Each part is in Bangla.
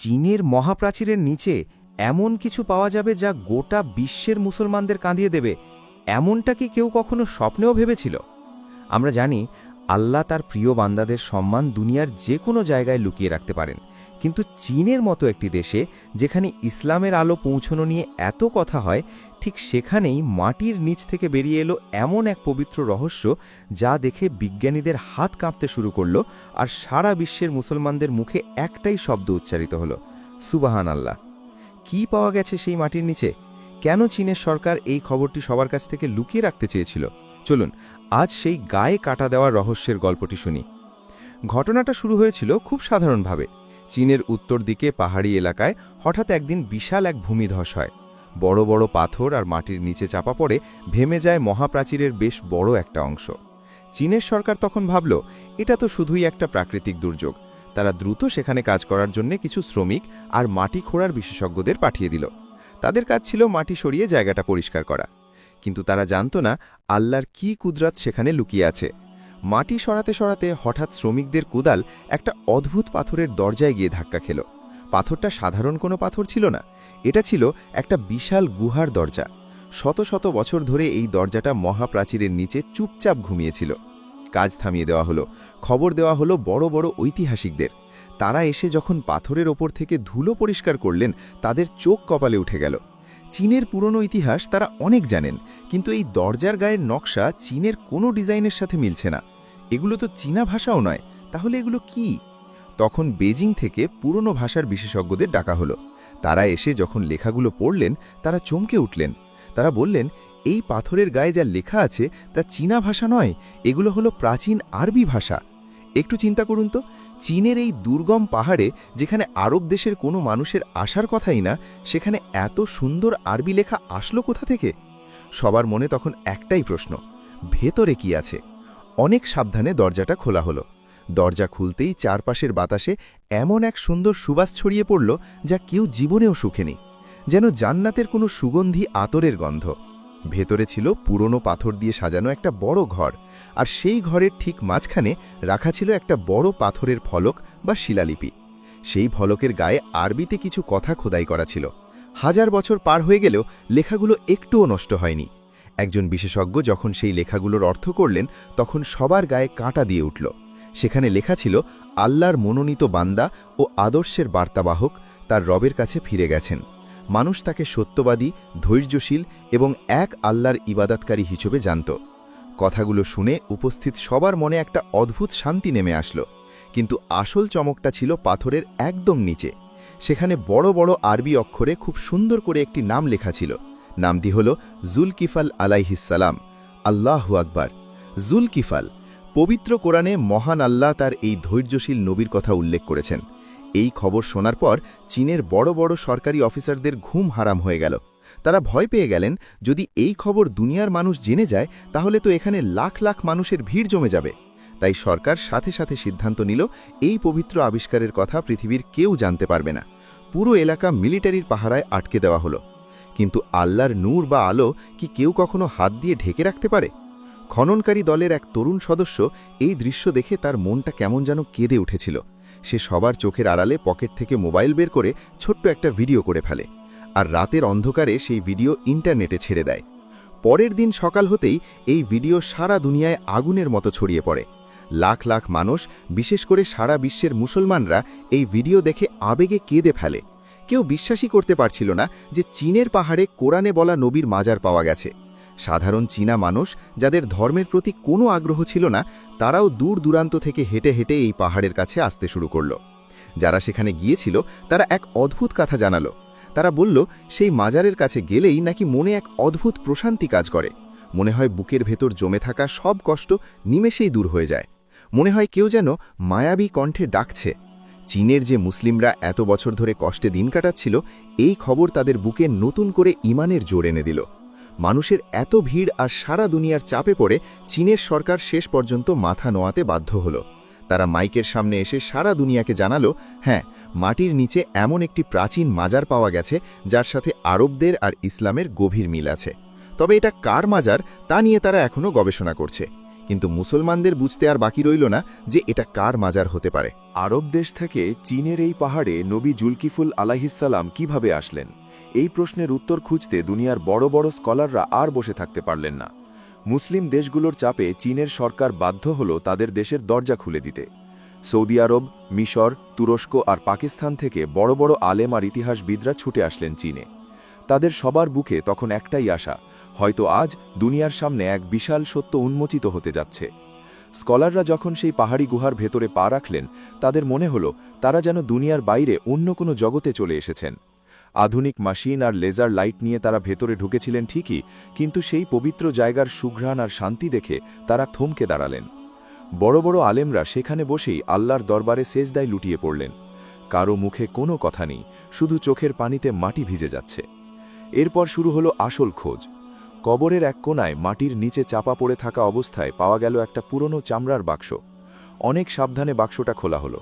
চীনের মহাপ্রাচীরের নিচে এমন কিছু পাওয়া যাবে যা গোটা বিশ্বের মুসলমানদের কাঁদিয়ে দেবে, এমনটা কি কেউ কখনো স্বপ্নেও ভেবেছিল? আমরা জানি আল্লাহ তার প্রিয় বান্দাদের সম্মান দুনিয়ার যে কোনো জায়গায় লুকিয়ে রাখতে পারেন, কিন্তু চীনের মতো একটি দেশে যেখানে ইসলামের আলো পৌঁছানো নিয়ে এত কথা হয়, ঠিক সেখানেই মাটির নিচ থেকে বেরিয়ে এলো এমন এক পবিত্র রহস্য যা দেখে বিজ্ঞানীদের হাত কাঁপতে শুরু করল, আর সারা বিশ্বের মুসলমানদের মুখে একটাই শব্দ উচ্চারিত হলো, সুবাহান আল্লাহ। কি পাওয়া গেছে সেই মাটির নিচে? কেন চীনের সরকার এই খবরটি সবার কাছ থেকে লুকিয়ে রাখতে চেয়েছিল? চলুন আজ সেই গায়ে কাটা দেওয়ার রহস্যের গল্পটি শুনি। ঘটনাটা শুরু হয়েছিল খুব সাধারণভাবে। চীনের উত্তর দিকে পাহাড়ি এলাকায় হঠাৎ একদিন বিশাল এক ভূমিধস হয়। বড় বড় পাথর আর মাটির নিচে চাপা পড়ে ভেমে যায় মহাপ্রাচীরের বেশ বড় একটা অংশ। চীনের সরকার তখন ভাবল, এটা তো শুধুই একটা প্রাকৃতিক দুর্যোগ। তারা দ্রুত সেখানে কাজ করার জন্য কিছু শ্রমিক আর মাটি খোঁড়ার বিশেষজ্ঞদের পাঠিয়ে দিল। তাদের কাজ ছিল মাটি সরিয়ে জায়গাটা পরিষ্কার করা। কিন্তু তারা জানত না আল্লাহর কি কুদরত সেখানে লুকিয়ে আছে। মাটি সরাতে সরাতে হঠাৎ শ্রমিকদের কোদাল একটা অদ্ভুত পাথরের দরজায় গিয়ে ধাক্কা খেল। পাথরটা সাধারণ কোনো পাথর ছিল না, এটা ছিল একটা বিশাল গুহার দরজা। শত শত বছর ধরে এই দরজাটা মহাপ্রাচীরের নিচে চুপচাপ ঘুমিয়েছিল। কাজ থামিয়ে দেওয়া হলো, খবর দেওয়া হলো বড় বড় ঐতিহাসিকদের। তারা এসে যখন পাথরের ওপর থেকে ধুলো পরিষ্কার করলেন, তাদের চোখ কপালে উঠে গেল। চীনের পুরনো ইতিহাস তারা অনেক জানেন, কিন্তু এই দরজার গায়ের নকশা চীনের কোনো ডিজাইনের সাথে মিলছে না। এগুলো তো চীনা ভাষাও নয়, তাহলে এগুলো কি? তখন বেজিং থেকে পুরনো ভাষার বিশেষজ্ঞদের ডাকা হলো। তারা এসে যখন লেখাগুলো পড়লেন, তারা চমকে উঠলেন। তারা বললেন, এই পাথরের গায়ে যা লেখা আছে তা চীনা ভাষা নয়, এগুলো হলো প্রাচীন আরবি ভাষা। একটু চিন্তা করুন তো, চীনের এই দুর্গম পাহাড়ে, যেখানে আরব দেশের কোনো মানুষের আসার কথাই না, সেখানে এত সুন্দর আরবি লেখা আসলো কোথা থেকে? সবার মনে তখন একটাই প্রশ্ন, ভেতরে কি আছে? অনেক সাবধানে দরজাটা খোলা হলো। দরজা খুলতেই চারপাশের বাতাসে এমন এক সুন্দর সুবাস ছড়িয়ে পড়ল যা কেউ জীবনেও সুখেনি, যেন জান্নাতের কোনো সুগন্ধি আতরের গন্ধ। ভেতরে ছিল পুরনো পাথর দিয়ে সাজানো একটা বড় ঘর, আর সেই ঘরের ঠিক মাঝখানে রাখা ছিল একটা বড় পাথরের ফলক বা শিলালিপি। সেই ফলকের গায়ে আরবিতে কিছু কথা খোদাই করা ছিল। 1000 বছর পার হয়ে গেলেও লেখাগুলো একটুও নষ্ট হয়নি। একজন বিশেষজ্ঞ যখন সেই লেখাগুলোর অর্থ করলেন, তখন সবার গায়ে কাঁটা দিয়ে উঠল। সেখানে লেখা ছিল, আল্লাহর মনোনীত বান্দা ও আদর্শের বার্তাবাহক তার রবের কাছে ফিরে গেছেন। মানুষ তাকে সত্যবাদী, ধৈর্যশীল এবং এক আল্লাহর ইবাদতকারী হিসেবে জানত। কথাগুলো শুনে উপস্থিত সবার মনে একটা অদ্ভুত শান্তি নেমে আসলো। কিন্তু আসল চমকটা ছিল পাথরের একদম নিচে। সেখানে বড় বড় আরবি অক্ষরে খুব সুন্দর করে একটি নাম লেখা ছিল। নামটি হল জুলকিফল আলাইহিসসালাম। আল্লাহু আকবার। জুলকিফল। পবিত্র কোরআনে মহান আল্লাহ তার এই ধৈর্যশীল নবীর কথা উল্লেখ করেছেন। এই খবর শোনার পর চীনের বড় বড় সরকারি অফিসারদের ঘুম হারাম হয়ে গেল। তারা ভয় পেয়ে গেলেন, যদি এই খবর দুনিয়ার মানুষ জেনে যায়, তাহলে তো এখানে লাখ লাখ মানুষের ভিড় জমে যাবে। তাই সরকার সাথে সাথে সিদ্ধান্ত নিল, এই পবিত্র আবিষ্কারের কথা পৃথিবীর কেউ জানতে পারবে না। পুরো এলাকা মিলিটারির পাহারায় আটকে দেওয়া হলো। কিন্তু আল্লাহর নূর বা আলো কি কেউ কখনো হাত দিয়ে ঢেকে রাখতে পারে? খননকারী দলের এক তরুণ সদস্য এই দৃশ্য দেখে তার মনটা কেমন যেন কেঁদে উঠেছিল। সে সবার চোখের আড়ালে পকেট থেকে মোবাইল বের করে ছোট্ট একটা ভিডিও করে ফেলে, আর রাতের অন্ধকারে সেই ভিডিও ইন্টারনেটে ছেড়ে দেয়। পরের দিন সকাল হতেই এই ভিডিও সারা দুনিয়ায় আগুনের মতো ছড়িয়ে পড়ে। লাখ লাখ মানুষ, বিশেষ করে সারা বিশ্বের মুসলমানরা এই ভিডিও দেখে আবেগে কেঁদে ফেলে। কেউ বিশ্বাসই করতে পারছিল না যে চীনের পাহাড়ে কোরআনে বলা নবীর মাজার পাওয়া গেছে। সাধারণ চীনা মানুষ, যাদের ধর্মের প্রতি কোনো আগ্রহ ছিল না, তারাও দূর দূরান্ত থেকে হেঁটে হেঁটে এই পাহাড়ের কাছে আসতে শুরু করল। যারা সেখানে গিয়েছিল তারা এক অদ্ভুত কথা জানালো। তারা বলল, সেই মাজারের কাছে গেলেই নাকি মনে এক অদ্ভুত প্রশান্তি কাজ করে। মনে হয় বুকের ভেতর জমে থাকা সব কষ্ট নিমেষেই দূর হয়ে যায়। মনে হয় কেউ যেন মায়াবী কণ্ঠে ডাকছে। চীনের যে মুসলিমরা এত বছর ধরে কষ্টে দিন কাটাচ্ছিল, এই খবর তাদের বুকে নতুন করে ঈমানের জোর এনে দিল। মানুষের এত ভিড় আর সারা দুনিয়ার চাপে পড়ে চীনের সরকার শেষ পর্যন্ত মাথা নোয়াতে বাধ্য হল। তারা মাইকের সামনে এসে সারা দুনিয়াকে জানালো, হ্যাঁ, মাটির নিচে এমন একটি প্রাচীন মাজার পাওয়া গেছে যার সাথে আরবদের আর ইসলামের গভীর মিল আছে। তবে এটা কার মাজার তা নিয়ে তারা এখনও গবেষণা করছে। কিন্তু মুসলমানদের বুঝতে আর বাকি রইল না যে এটা কার মাজার হতে পারে। আরব দেশ থেকে চীনের এই পাহাড়ে নবী জুলকিফুল আলাইহিসসালাম কিভাবে আসলেন? এই প্রশ্নের উত্তর খুঁজতে দুনিয়ার বড় বড় স্কলাররা আর বসে থাকতে পারলেন না। মুসলিম দেশগুলোর চাপে চীনের সরকার বাধ্য হল তাদের দেশের দরজা খুলে দিতে। সৌদি আরব, মিশর, তুরস্ক আর পাকিস্তান থেকে বড় বড় আলেম আর ইতিহাসবিদরা ছুটে আসলেন চীনে। তাদের সবার বুকে তখন একটাই আশা, হয়তো আজ দুনিয়ার সামনে এক বিশাল সত্য উন্মোচিত হতে যাচ্ছে। স্কলাররা যখন সেই পাহাড়ি গুহার ভেতরে পা রাখলেন, তাদের মনে হল তারা যেন দুনিয়ার বাইরে অন্য কোনো জগতে চলে এসেছেন। আধুনিক মেশিন আর লেজার লাইট নিয়ে তারা ভেতরে ঢুকেছিলেন ঠিকই, কিন্তু সেই পবিত্র জায়গার সুঘ্রাণ আর শান্তি দেখে তারা থমকে দাঁড়ালেন। বড় বড় আলেমরা সেখানে বসেই আল্লাহর দরবারে সেজদায় লুটিয়ে পড়লেন। কারো মুখে কোনো কথা নেই, শুধু চোখের পানিতে মাটি ভিজে যাচ্ছে। এরপর শুরু হলো আসল খোঁজ। কবরের এক কোণায় মাটির নিচে চাপা পড়ে থাকা অবস্থায় পাওয়া গেল একটা পুরনো চামড়ার বাক্স। অনেক সাবধানে বাক্সটা খোলা হলো।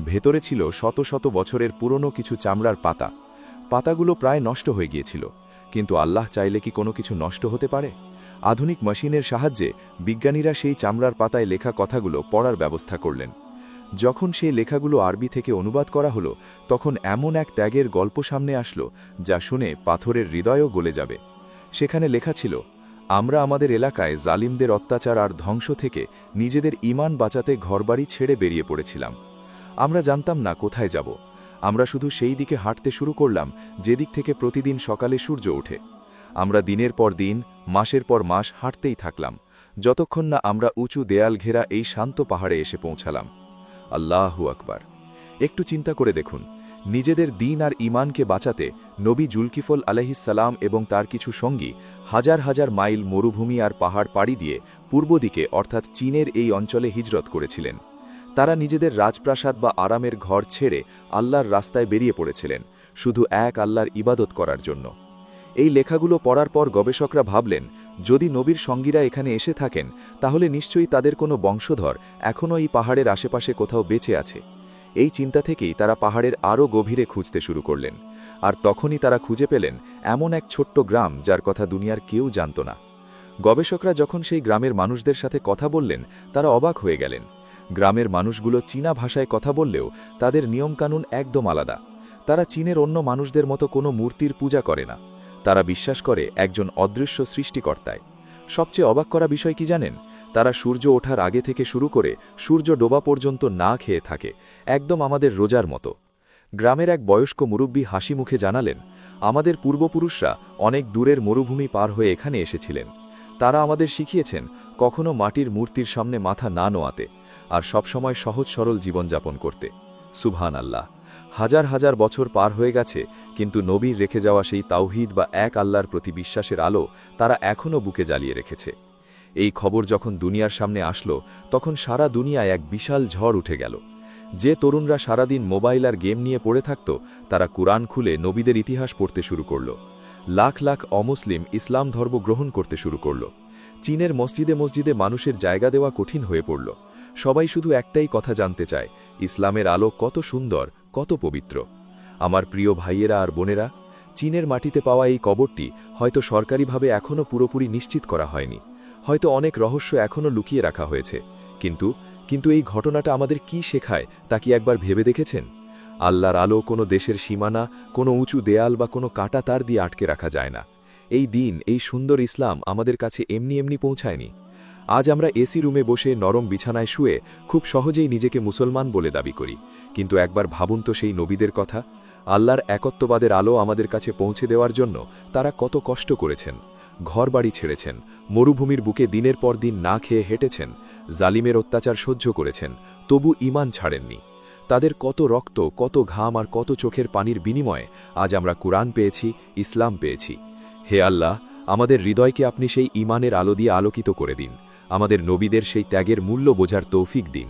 ভেতরে ছিল শত শত বছরের পুরনো কিছু চামড়ার পাতা। পাতাগুলো প্রায় নষ্ট হয়ে গিয়েছিল, কিন্তু আল্লাহ চাইলে কি কোনো কিছু নষ্ট হতে পারে? আধুনিক মেশিনের সাহায্যে বিজ্ঞানীরা সেই চামড়ার পাতায় লেখা কথাগুলো পড়ার ব্যবস্থা করলেন। যখন সেই লেখাগুলো আরবি থেকে অনুবাদ করা হলো, তখন এমন এক ত্যাগের গল্প সামনে আসলো যা শুনে পাথরের হৃদয়ও গলে যাবে। সেখানে লেখা ছিল, আমরা আমাদের এলাকায় জালিমদের অত্যাচার আর ধ্বংস থেকে নিজেদের ঈমান বাঁচাতে ঘরবাড়ি ছেড়ে বেরিয়ে পড়েছিলাম। আমরা জানতাম না কোথায় যাব। আমরা শুধু সেই দিকে হাঁটতে শুরু করলাম যেদিক থেকে প্রতিদিন সকালে সূর্য ওঠে। আমরা দিনের পর দিন, মাসের পর মাস হাঁটতেই থাকলাম, যতক্ষণ না আমরা উঁচু দেয়াল ঘেরা এই শান্ত পাহাড়ে এসে পৌঁছালাম। আল্লাহু আকবার! একটু চিন্তা করে দেখুন, নিজেদের দিন আর ঈমানকে বাঁচাতে নবী জুলকিফল আলাইহিসসালাম এবং তার কিছু সঙ্গী হাজার হাজার মাইল মরুভূমি আর পাহাড় পাড়ি দিয়ে পূর্ব দিকে অর্থাৎ চীনের এই অঞ্চলে হিজরত করেছিলেন। তারা নিজেদের রাজপ্রাসাদ বা আরামের ঘর ছেড়ে আল্লাহর রাস্তায় বেরিয়ে পড়েছিলেন, শুধু এক আল্লাহর ইবাদত করার জন্য। এই লেখাগুলো পড়ার পর গবেষকরা ভাবলেন, যদি নবীর সঙ্গীরা এখানে এসে থাকেন, তাহলে নিশ্চয়ই তাদের কোনো বংশধর এখনও এই পাহাড়ের আশেপাশে কোথাও বেঁচে আছে। এই চিন্তা থেকেই তারা পাহাড়ের আরও গভীরে খুঁজতে শুরু করলেন। আর তখনই তারা খুঁজে পেলেন এমন এক ছোট্ট গ্রাম যার কথা দুনিয়ার কেউ জানত না। গবেষকরা যখন সেই গ্রামের মানুষদের সাথে কথা বললেন, তারা অবাক হয়ে গেলেন। গ্রামের মানুষগুলো চীনা ভাষায় কথা বললেও তাদের নিয়মকানুন একদম আলাদা। তারা চীনের অন্য মানুষদের মতো কোনো মূর্তির পূজা করে না। তারা বিশ্বাস করে একজন অদৃশ্য সৃষ্টিকর্তায়। সবচেয়ে অবাক করা বিষয় কি জানেন? তারা সূর্য ওঠার আগে থেকে শুরু করে সূর্য ডোবা পর্যন্ত না খেয়ে থাকে, একদম আমাদের রোজার মতো। গ্রামের এক বয়স্ক মুরব্বী হাসি মুখে জানালেন, আমাদের পূর্বপুরুষরা অনেক দূরের মরুভূমি পার হয়ে এখানে এসেছিলেন। তারা আমাদের শিখিয়েছেন কখনো মাটির মূর্তির সামনে মাথা না নোয়াতে, আর সবসময় সহজ সরল জীবনযাপন করতে। সুবহান আল্লাহ! হাজার হাজার বছর পার হয়ে গেছে, কিন্তু নবীর রেখে যাওয়া সেই তাওহীদ বা এক আল্লাহর প্রতি বিশ্বাসের আলো তারা এখনও বুকে জ্বালিয়ে রেখেছে। এই খবর যখন দুনিয়ার সামনে আসলো, তখন সারা দুনিয়ায় এক বিশাল ঝড় উঠে গেল। যে তরুণরা সারাদিন মোবাইল আর গেম নিয়ে পড়ে থাকত, তারা কুরআন খুলে নবীদের ইতিহাস পড়তে শুরু করল। লাখ লাখ অমুসলিম ইসলাম ধর্ম গ্রহণ করতে শুরু করল। চীনের মসজিদে মসজিদে মানুষের জায়গা দেওয়া কঠিন হয়ে পড়ল। সবাই শুধু একটাই কথা জানতে চায়, ইসলামের আলো কত সুন্দর, কত পবিত্র। আমার প্রিয় ভাইয়েরা আর বোনেরা, চীনের মাটিতে পাওয়া এই কবরটি হয়তো সরকারিভাবে এখনও পুরোপুরি নিশ্চিত করা হয়নি। হয়তো অনেক রহস্য এখনও লুকিয়ে রাখা হয়েছে। কিন্তু এই ঘটনাটা আমাদের কি শেখায় তা কি একবার ভেবে দেখেছেন? আল্লাহর আলো কোনো দেশের সীমানা, কোনো উঁচু দেয়াল বা কোনো কাঁটা তার দিয়ে আটকে রাখা যায় না। এই দিন, এই সুন্দর ইসলাম আমাদের কাছে এমনি এমনি পৌঁছায়নি। আজ আমরা এসি রুমে বসে নরম বিছানায় শুয়ে খুব সহজেই নিজেকে মুসলমান বলে দাবি করি, কিন্তু একবার ভাবুন তো সেই নবীদের কথা। আল্লাহর একত্ববাদের আলো আমাদের কাছে পৌঁছে দেওয়ার জন্য তারা কত কষ্ট করেছেন, ঘরবাড়ি ছেড়েছেন, মরুভূমির বুকে দিনের পর দিন না খেয়ে হেঁটেছেন, জালিমের অত্যাচার সহ্য করেছেন, তবু ঈমান ছাড়েননি। তাদের কত রক্ত, কত ঘাম আর কত চোখের পানির বিনিময়ে আজ আমরা কুরআন পেয়েছি, ইসলাম পেয়েছি। হে আল্লাহ, আমাদের হৃদয়কে আপনি সেই ঈমানের আলো দিয়ে আলোকিত করে দিন। আমাদের নবীদের সেই ত্যাগের মূল্য বোঝার তৌফিক দিন।